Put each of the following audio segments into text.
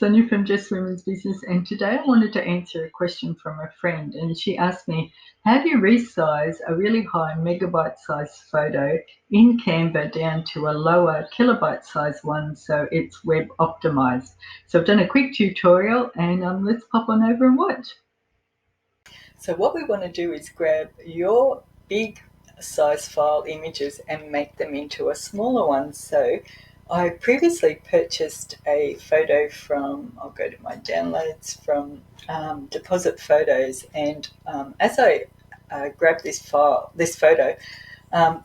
Sonia from Just Women's Business, and today I wanted to answer a question from a friend. And she asked me, how do you resize a really high megabyte size photo in Canva down to a lower kilobyte size one so it's web optimized? So I've done a quick tutorial, and let's pop on over and watch. So what we want to do is grab your big size file images and make them into a smaller one. So I previously purchased a photo from, I'll go to my downloads, from Deposit Photos, and as I grabbed this photo,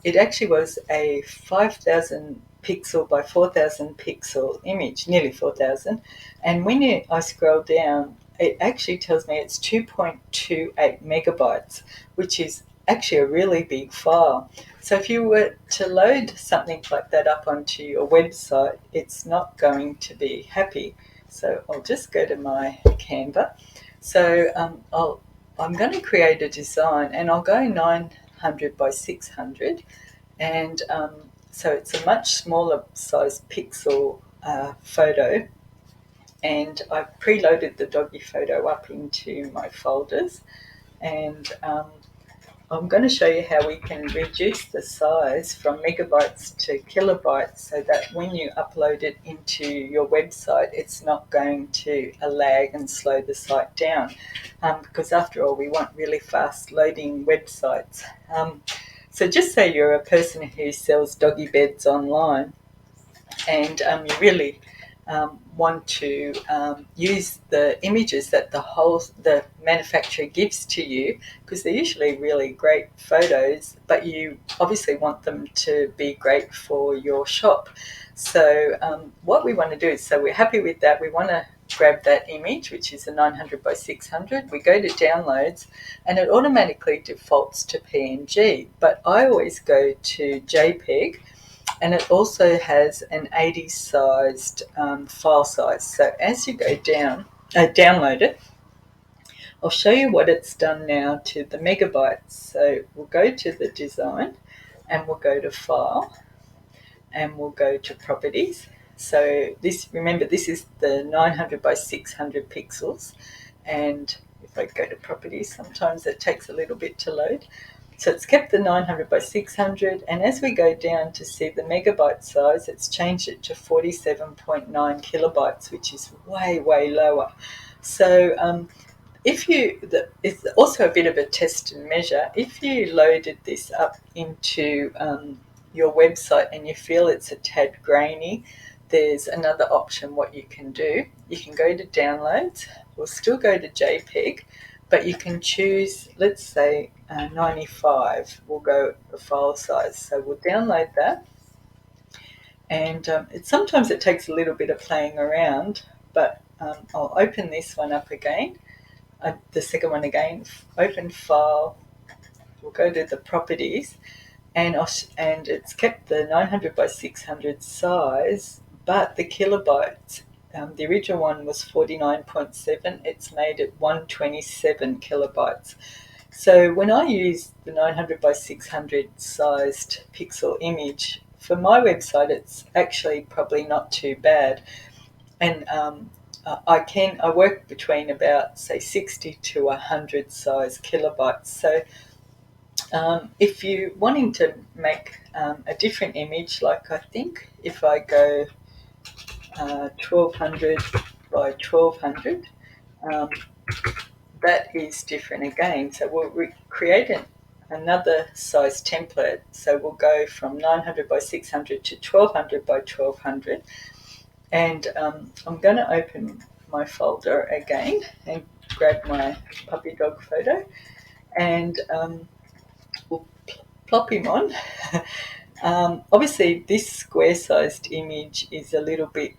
it actually was a 5,000 pixel by 4,000 pixel image, nearly 4,000. And when I scroll down, it actually tells me it's 2.28 megabytes, which is actually a really big file. So if you were to load something like that up onto your website, it's not going to be happy. So I'll just go to my Canva. So I'm going to create a design, and I'll go 900 by 600, and so it's a much smaller size pixel photo, and I've preloaded the doggy photo up into my folders, and I'm going to show you how we can reduce the size from megabytes to kilobytes so that when you upload it into your website, it's not going to lag and slow the site down, because after all, we want really fast loading websites. So just say you're a person who sells doggy beds online, and you really want to use the images that the manufacturer gives to you, because they're usually really great photos, but you obviously want them to be great for your shop. So what we want to do is, so we're happy with that, we want to grab that image, which is a 900 by 600. We go to downloads, and it automatically defaults to PNG, but I always go to JPEG, and it also has an 80 sized file size. So as you go down, download it, I'll show you what it's done now to the megabytes. So we'll go to the design, and we'll go to file, and we'll go to properties. So remember, this is the 900 by 600 pixels, and if I go to properties, sometimes it takes a little bit to load. So it's kept the 900 by 600, and as we go down to see the megabyte size, it's changed it to 47.9 kilobytes, which is way, way lower. So it's also a bit of a test and measure. If you loaded this up into your website and you feel it's a tad grainy, there's another option what you can do. You can go to downloads, we'll still go to JPEG, but you can choose, let's say 95, we'll go the file size. So we'll download that, and sometimes it takes a little bit of playing around, but I'll open this one up again, the second one again, open file, we'll go to the properties, and it's kept the 900 by 600 size, but the kilobytes, the original one was 49.7, it's made it 127 kilobytes. So when I use the 900 by 600 sized pixel image for my website, it's actually probably not too bad, and I work between about, say, 60 to 100 size kilobytes. So if you're wanting to make a different image, like I think if I go 1200 by 1200, that is different again. So we'll create another size template. So we'll go from 900 by 600 to 1200 by 1200. And I'm going to open my folder again and grab my puppy dog photo, and we'll plop him on. Obviously, this square-sized image is a little bit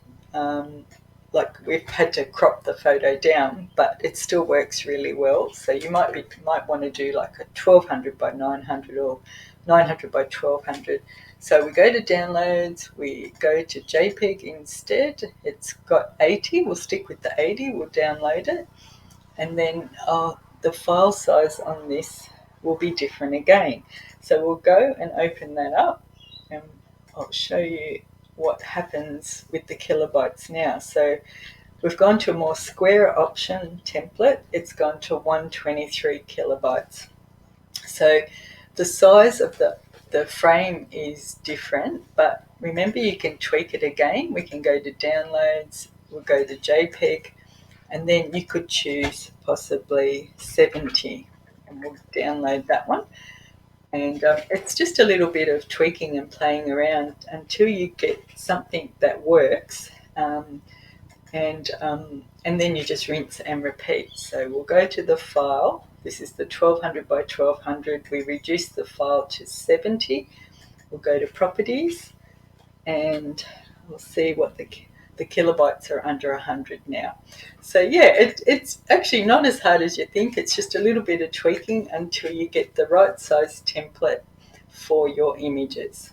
like we've had to crop the photo down, but it still works really well. So you might want to do like a 1200 by 900 or 900 by 1200. So we go to downloads, we go to JPEG instead. It's got 80. We'll stick with the 80. We'll download it, and then the file size on this will be different again. So we'll go and open that up, and I'll show you what happens with the kilobytes now. So We've gone to a more square option template. It's gone to 123 kilobytes. So the size of the frame is different, but remember you can tweak it again. We can go to downloads, we'll go to JPEG, and then you could choose possibly 70, and we'll download that one. And it's just a little bit of tweaking and playing around until you get something that works. And then you just rinse and repeat. So we'll go to the file. This is the 1200 by 1200. We reduce the file to 70. We'll go to properties, and we'll see what the kilobytes are under 100 now. So yeah, it's actually not as hard as you think. It's just a little bit of tweaking until you get the right size template for your images.